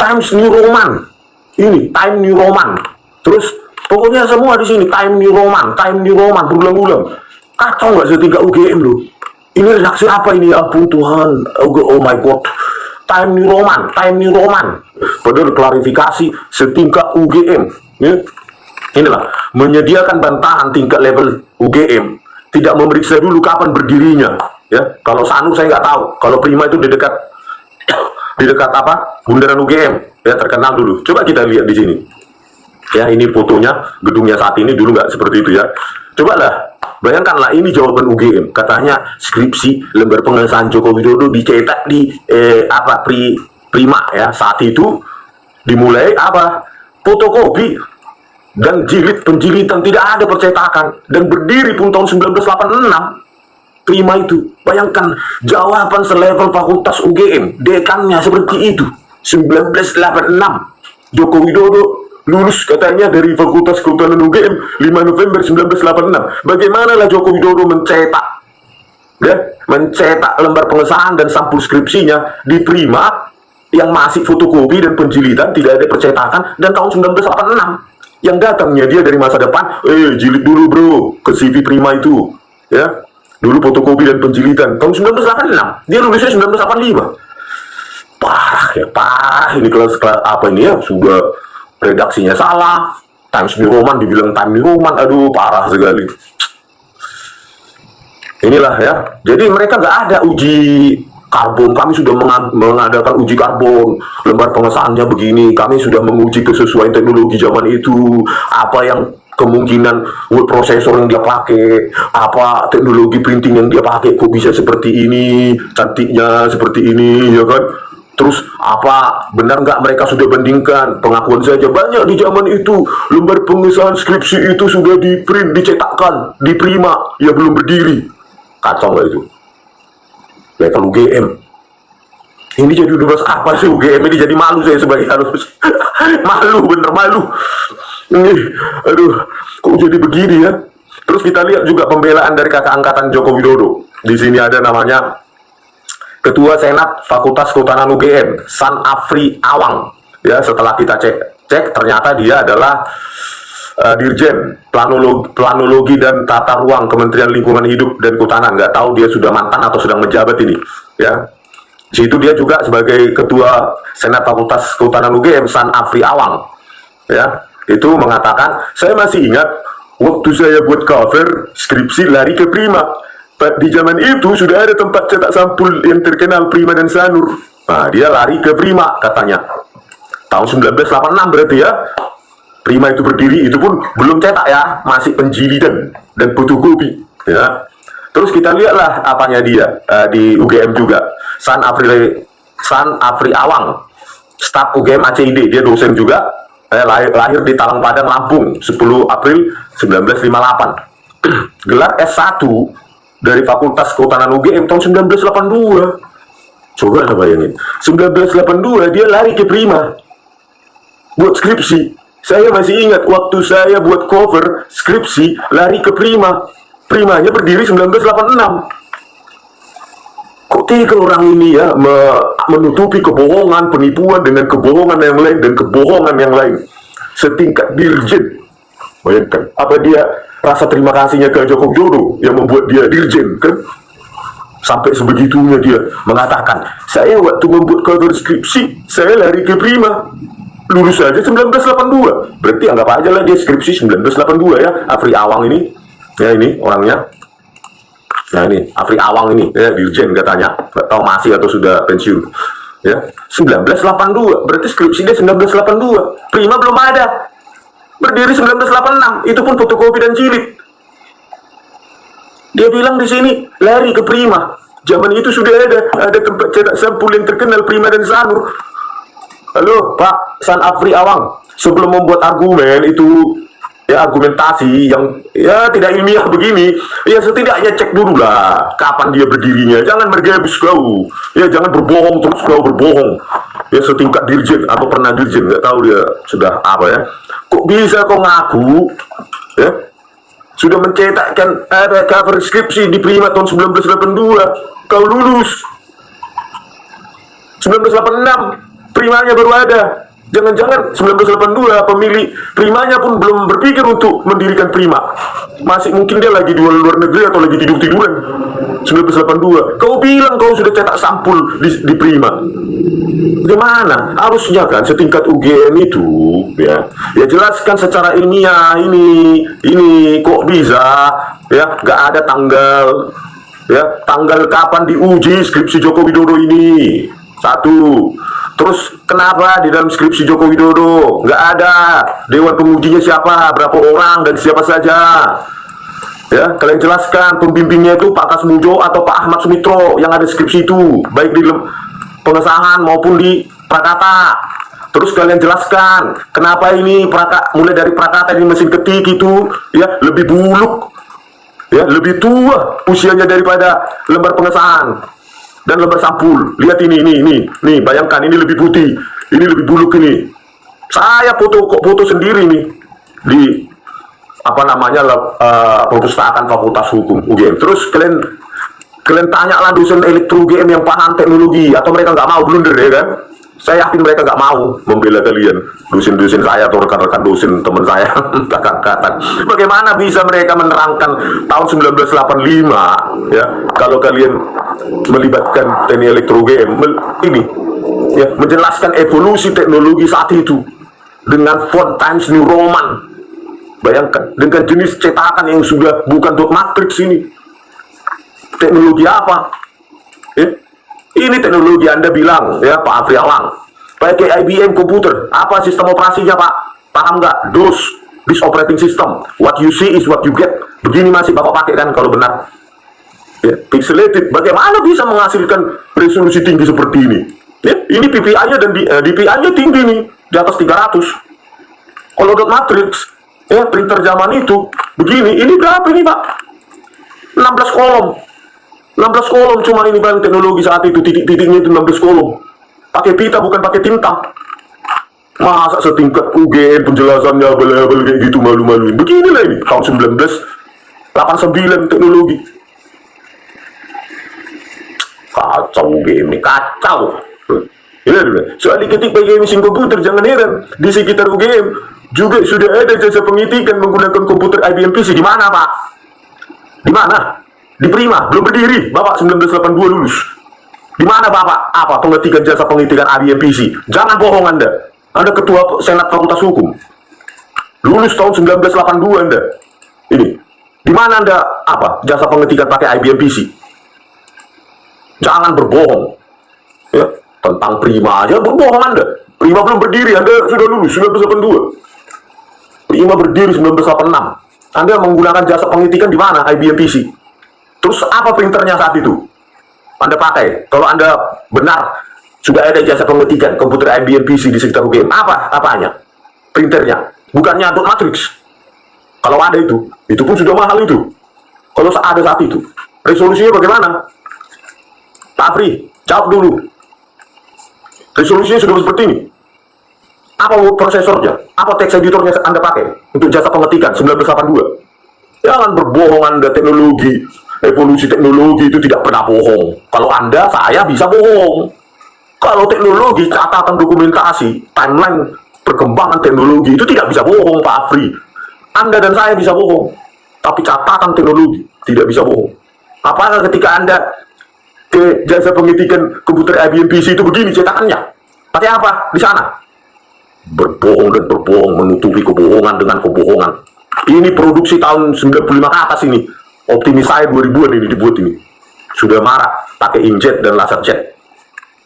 Times New Roman, ini Time New Roman, terus pokoknya semua di sini Time New Roman, Time New Roman berulang-ulang. Kacau nggak setingkat UGM loh. Ini redaksi apa ini? Ampun Tuhan, oh my god. Time New Roman, Time New Roman. Padahal klarifikasi setingkat UGM. Ya. Inilah menyediakan bantahan tingkat level UGM. Tidak memeriksa dulu kapan berdirinya. Ya, kalau Sanur saya nggak tahu. Kalau Prima itu di dekat apa? Bundaran UGM. Ya, terkenal dulu. Coba kita lihat di sini. Ya, ini fotonya gedungnya saat ini, dulu nggak seperti itu ya. Cobalah bayangkanlah, ini jawaban UGM. Katanya skripsi lembar pengesahan Joko Widodo dicetak di Prima ya. Saat itu dimulai apa? Fotokopi dan jilid penjilitan, tidak ada percetakan, dan berdiri pun tahun 1986. Prima itu, bayangkan jawaban selevel fakultas UGM, dekannya seperti itu. 1986 Joko Widodo lulus katanya dari Fakultas Kehutanan UGM 5 November 1986. Bagaimana lah Joko Widodo mencetak lembar pengesahan dan sampul skripsinya di Prima yang masih fotokopi dan penjilitan, tidak ada percetakan, dan tahun 1986. Yang datangnya dia dari masa depan, jilid dulu bro ke CV Prima itu ya, dulu fotokopi dan penjilitan tahun 1986, dia lulusnya 1985. Parah ya, parah ini. Kelas apa ini ya, sudah redaksinya salah, Times New Roman dibilang Time New Roman, aduh parah sekali. Inilah ya, jadi mereka nggak ada uji karbon. Kami sudah mengadakan uji karbon, lembar pengesahannya begini, kami sudah menguji kesesuaian teknologi zaman itu, apa yang kemungkinan word processor yang dia pakai, apa teknologi printing yang dia pakai, kok bisa seperti ini, cantiknya seperti ini, ya kan? Terus apa, benar nggak mereka sudah bandingkan? Pengakuan saja banyak di zaman itu, lembar pengesahan skripsi itu sudah di print, dicetakkan di Prima, ya belum berdiri. Kacau nggak itu? Level UGM. Ini jadi universitas apa sih UGM ini? Jadi malu saya sebagai harus malu, bener malu. Ini, aduh, kok jadi begini ya? Terus kita lihat juga pembelaan dari kakak angkatan Joko Widodo. Di sini ada namanya Ketua Senat Fakultas Kehutanan UGM, San Afri Awang. Ya, setelah kita cek ternyata dia adalah Dirjen Planologi dan Tata Ruang Kementerian Lingkungan Hidup dan Kehutanan. Nggak tahu dia sudah mantan atau sedang menjabat ini. Ya, di situ dia juga sebagai Ketua Senat Fakultas Kehutanan UGM, San Afri Awang. Ya, itu mengatakan, saya masih ingat waktu saya buat cover skripsi lari ke Prima. Di zaman itu sudah ada tempat cetak sampul yang terkenal Prima dan Sanur. Nah, dia lari ke Prima katanya. Tahun 1986 berarti ya. Prima itu berdiri, itu pun belum cetak ya, masih penjilitan dan fotokopi ya. Terus kita lihatlah apanya dia di UGM juga, San Afri Awang, staf UGM ACID, dia dosen juga, lahir di Talang Padang, Lampung, 10 April 1958. Gelar S1 dari Fakultas Kehutanan UGM tahun 1982. Coba lah bayangin, 1982 dia lari ke Prima buat skripsi. Saya masih ingat waktu saya buat cover skripsi lari ke Prima. Primanya berdiri 1986. Kok tega orang ini ya menutupi kebohongan, penipuan dengan kebohongan yang lain dan kebohongan yang lain. Setingkat dirjen. Bayangkan, apa dia rasa terima kasihnya ke Joko Widodo yang membuat dia dirjen kan? Sampai sebegitunya dia mengatakan, saya waktu membuat cover skripsi, saya lari ke Prima. Lulus aja 1982. Berarti anggap aja lah dia skripsi 1982 ya. Afri Awang ini. Ya ini orangnya. Nah ini Afri Awang ini ya, dirjen katanya. Gak tahu masih atau sudah pensiun. Ya, 1982. Berarti skripsi dia 1982. Prima belum ada. Berdiri 1986. Itu pun fotokopi dan jilid. Dia bilang di sini lari ke Prima. Zaman itu sudah ada tempat cetak sampul yang terkenal Prima dan Sanur. Halo Pak San Afri Awang, sebelum membuat argumen itu ya, argumentasi yang ya tidak ilmiah begini, ya setidaknya cek dulu lah kapan dia berdirinya. Jangan bergebus kau, ya jangan berbohong terus kau berbohong. Ya setingkat dirjen atau pernah dirjen, nggak tahu dia sudah apa ya. Kok bisa kau ngaku ya sudah mencetakkan ada cover skripsi di Prima tahun 1982, kau lulus 1986. Primanya baru ada. Jangan-jangan 1982 pemilih primanya pun belum berpikir untuk mendirikan prima. Masih mungkin dia lagi di luar negeri atau lagi tidur-tiduran. 1982. Kau bilang kau sudah cetak sampul di prima. Gimana? Harusnya kan setingkat UGM itu ya jelaskan secara ilmiah ini kok bisa ya gak ada tanggal kapan diuji skripsi Joko Widodo ini. Satu. Terus kenapa di dalam skripsi Joko Widodo nggak ada dewan pengujinya siapa, berapa orang dan siapa saja? Ya, kalian jelaskan pembimbingnya itu Pak Kasmujo atau Pak Ahmad Sumitro yang ada skripsi itu, baik di pengesahan maupun di prakata. Terus kalian jelaskan kenapa ini mulai dari prakata ini mesin ketik itu ya lebih buluk, ya lebih tua usianya daripada lembar pengesahan dan lembar sampul. Lihat ini, bayangkan ini lebih putih, ini lebih buluk ini. Saya foto sendiri nih di perpustakaan Fakultas Hukum UGM. Terus kalian tanyalah dosen elektro UGM yang paham teknologi, atau mereka nggak mau blunder ya kan? Saya yakin mereka nggak mau membela kalian, dosen-dosen saya atau rekan-rekan dosen teman saya kakak-kakak. Bagaimana bisa mereka menerangkan tahun 1985 ya kalau kalian melibatkan teknik elektro UGM ini ya menjelaskan evolusi teknologi saat itu dengan font Times New Roman. Bayangkan dengan jenis cetakan yang sudah bukan dot matrix ini. Teknologi apa? Ini teknologi Anda bilang ya Pak Afrialang pakai IBM komputer, apa sistem operasinya Pak? Paham nggak? This operating system, what you see is what you get. Begini masih Bapak pakai kan kalau benar ya, pixelated. Bagaimana bisa menghasilkan resolusi tinggi seperti ini ya? Ini PPI-nya dan DPI-nya tinggi nih, di atas 300. Kalau dot matrix ya printer zaman itu begini, ini berapa ini Pak? 16 kolom. 16 kolom cuma ini bang teknologi saat itu, titik-titiknya itu 16 kolom. Pakai pita bukan pakai tinta. Masa setingkat UGM penjelasannya abal-abal kayak gitu, malu-maluin. Beginilah ini tahun 1989 teknologi. Kacau UGM ini, kacau. Soal diketik pakai mesin komputer, jangan heran di sekitar UGM juga sudah ada jasa pengitikan menggunakan komputer IBM PC. Di mana Pak? Di mana? Di Prima, belum berdiri. Bapak 1982 lulus. Di mana Bapak? Apa pengetikan jasa pengitikan IBM PC? Jangan bohong Anda. Anda ketua Senat Fakultas Hukum. Lulus tahun 1982 Anda. Ini. Di mana Anda jasa pengetikan pakai IBM PC? Jangan berbohong. Ya, tentang Prima aja berbohong Anda. Prima belum berdiri, Anda sudah lulus 1982. Prima berdiri 1986. Anda menggunakan jasa pengitikan di mana IBM PC? Terus apa printernya saat itu Anda pakai? Kalau Anda benar sudah ada jasa pengetikan komputer IBM PC di sekitar UGM, apanya? Printernya, bukannya dot matrix. Kalau ada itu pun sudah mahal itu. Kalau ada saat itu, resolusinya bagaimana? Pak Afri, jawab dulu. Resolusinya sudah seperti ini. Apa prosesornya? Apa text editornya Anda pakai untuk jasa pengetikan 1982? Jangan berbohong Anda. Teknologi, evolusi teknologi itu tidak pernah bohong. Kalau Anda, saya bisa bohong. Kalau teknologi, catatan dokumentasi, timeline perkembangan teknologi itu tidak bisa bohong Pak Afri. Anda dan saya bisa bohong, tapi catatan teknologi tidak bisa bohong. Apakah ketika Anda ke jasa pengetikan komputer IBM PC itu begini cetakannya? Pakai apa di sana? Berbohong dan berbohong, menutupi kebohongan dengan kebohongan. Ini produksi tahun 95 ke atas ini. Optimus saya 2000-an ini dibuat ini. Sudah marak pakai inkjet dan laser jet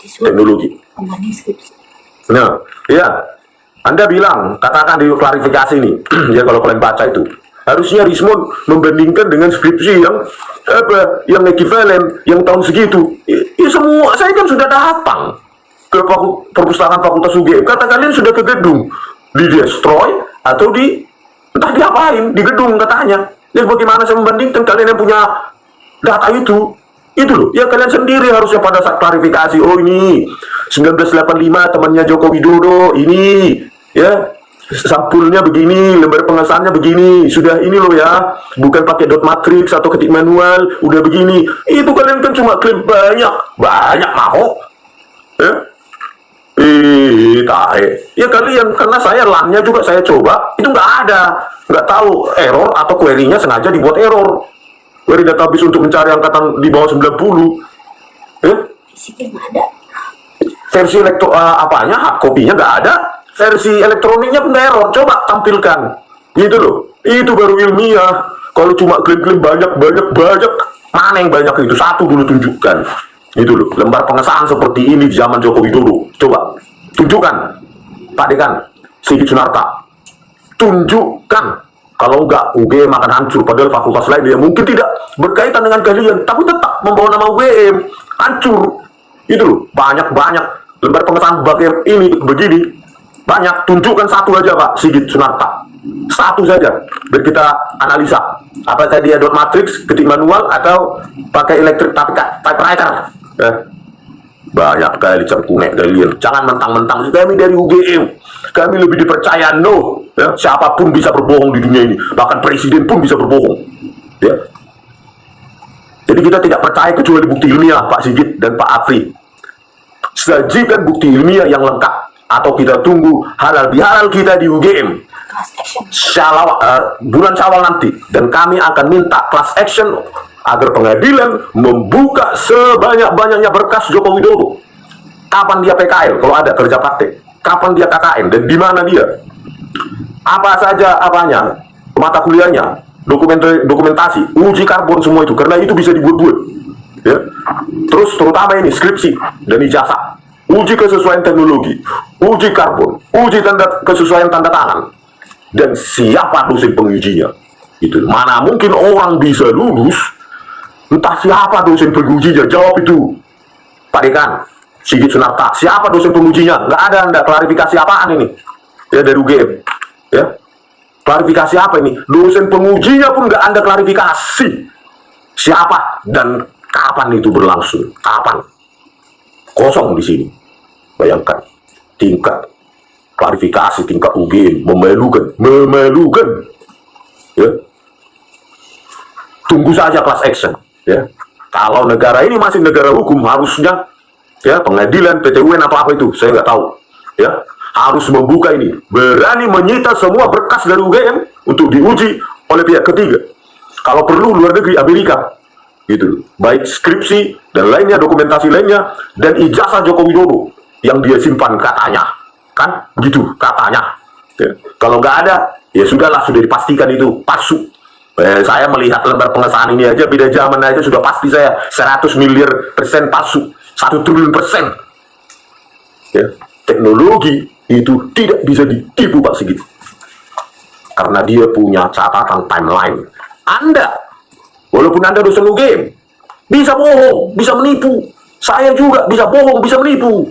teknologi. Nah, ya. Anda bilang, katakan di klarifikasi ini, ya kalau kalian baca itu, harusnya Rismond membandingkan dengan skripsi yang ekivalen, yang tahun segitu. Ya semua, saya kan sudah datang ke perpustakaan Fakultas UGM. Kata kalian sudah ke gedung, di destroy atau entah diapain di gedung katanya. Ya bagaimana saya membandingkan? Kalian yang punya data itu loh. Ya kalian sendiri harusnya pada saat klarifikasi. Oh ini 1985 temannya Joko Widodo ini ya sampulnya begini, lembar pengesahannya begini, sudah ini loh ya, bukan pakai dot matrix atau ketik manual, udah begini. Itu kalian kan cuma klaim banyak mau ya. tahe. Ya kalian, karena saya LAN-nya juga saya coba, itu nggak ada. Nggak tahu error atau query-nya sengaja dibuat error. Query database untuk mencari angkatan di bawah 90. Ya? Fisiknya nggak ada. Versi apanya, hard copy-nya nggak ada. Versi elektroniknya pun error. Coba tampilkan. Gitu loh. Itu baru ilmiah. Kalau cuma klaim-klaim banyak, mana yang banyak itu? Satu dulu tunjukkan. Itu loh, lembar pengesahan seperti ini di zaman Joko Widodo. Coba, tunjukkan. Pak Dekan, Sigit Sunarta. Tunjukkan. Kalau enggak, UGM akan hancur. Padahal fakultas lain yang mungkin tidak berkaitan dengan kalian, tapi tetap membawa nama UGM. Hancur. Itu loh, banyak. Lembar pengesahan bagian ini, begini. Banyak, tunjukkan satu aja Pak Sigit Sunarta. Satu saja, biar kita analisa. Apakah dia dot matrix, ketik manual, atau pakai elektrik typewriter. Banyak kali cengkunek kalian. Jangan mentang-mentang kami dari UGM, kami lebih dipercaya. No, ya, siapapun bisa berbohong di dunia ini, bahkan presiden pun bisa berbohong. Ya. Jadi kita tidak percaya kecuali bukti ilmiah, Pak Sigit dan Pak Afri. Sajikan bukti ilmiah yang lengkap, atau kita tunggu halal bihalal kita di UGM bulan Syawal nanti, dan kami akan minta class action agar pengadilan membuka sebanyak-banyaknya berkas Joko Widodo. Kapan dia PKL kalau ada kerja praktek, kapan dia KKN, dan di mana dia, apa saja apanya, mata kuliahnya, dokumentasi, uji karbon, semua itu, karena itu bisa dibuat-buat. Ya. Terus terutama ini skripsi dan ijazah, uji kesesuaian teknologi, uji karbon, uji kesesuaian tanda tangan, dan siapa dosen pengujinya. Itu mana mungkin orang bisa lulus, entah siapa dosen pengujinya. Jawab itu Pak Dekan, Sigit Sunarta, siapa dosen pengujinya? Nggak ada. Anda klarifikasi apaan ini ya dari UGM ya? Klarifikasi apa ini? Dosen pengujinya pun nggak Anda klarifikasi siapa dan kapan itu berlangsung, kapan. Kosong di sini. Bayangkan tingkat klarifikasi tingkat UGM memalukan ya. Tunggu saja class action ya. Kalau negara ini masih negara hukum, harusnya ya pengadilan, PT UN atau apa itu, saya nggak tahu ya, harus membuka ini, berani menyita semua berkas dari UGM untuk diuji oleh pihak ketiga. Kalau perlu luar negeri, Amerika gitu, baik skripsi dan lainnya, dokumentasi lainnya, dan ijazah Joko Widodo yang dia simpan katanya, kan begitu katanya ya. Kalau nggak ada, ya sudahlah, sudah dipastikan itu palsu. Saya melihat lembar pengesahan ini aja, beda zaman aja sudah pasti saya 100 miliar persen palsu, 1 triliun persen ya. Teknologi itu tidak bisa ditipu Pak Sigit, karena dia punya catatan timeline. Anda, walaupun Anda dosen UGM, bisa bohong, bisa menipu. Saya juga bisa bohong, bisa menipu.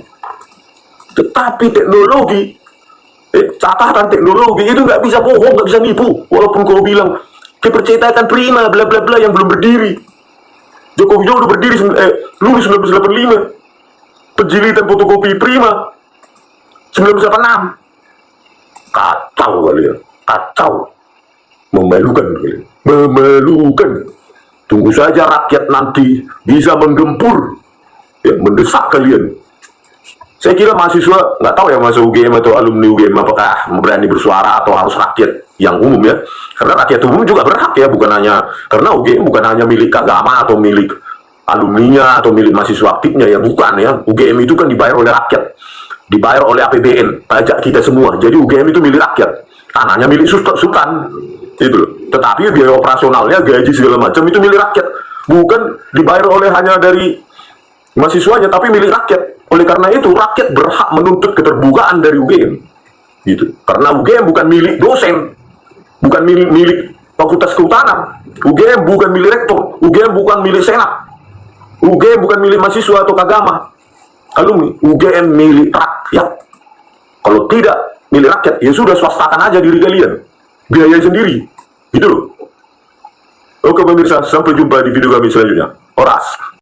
Tetapi teknologi, catatan teknologi itu nggak bisa bohong, nggak bisa nipu. Walaupun kau bilang kepercayaan prima, bla bla bla, yang belum berdiri. Joko Widodo berdiri lulus 1985, penjilitan fotokopi prima 1986. Kacau kalian, kacau, memalukan kalian, memalukan. Tunggu saja rakyat nanti bisa menggempur, ya, mendesak kalian. Saya kira mahasiswa, nggak tahu ya mahasiswa UGM atau alumni UGM apakah berani bersuara atau harus rakyat yang umum ya. Karena rakyat umum juga berhak ya, bukan hanya, karena UGM bukan hanya milik agama atau milik alumninya atau milik mahasiswa aktifnya ya, bukan ya. UGM itu kan dibayar oleh rakyat, dibayar oleh APBN, pajak kita semua. Jadi UGM itu milik rakyat, tanahnya milik sultan, itu loh. Tetapi biaya operasionalnya, gaji segala macam itu milik rakyat, bukan dibayar oleh hanya dari mahasiswanya, tapi milik rakyat. Oleh karena itu rakyat berhak menuntut keterbukaan dari UGM gitu. Karena UGM bukan milik dosen, bukan milik fakultas kehutanan, UGM bukan milik rektor, UGM bukan milik senat, UGM bukan milik mahasiswa atau agama alumni, UGM milik rakyat. Kalau tidak milik rakyat, ya sudah, swastakan aja diri kalian, biaya sendiri gitu loh. Oke pemirsa, sampai jumpa di video kami selanjutnya. Horas.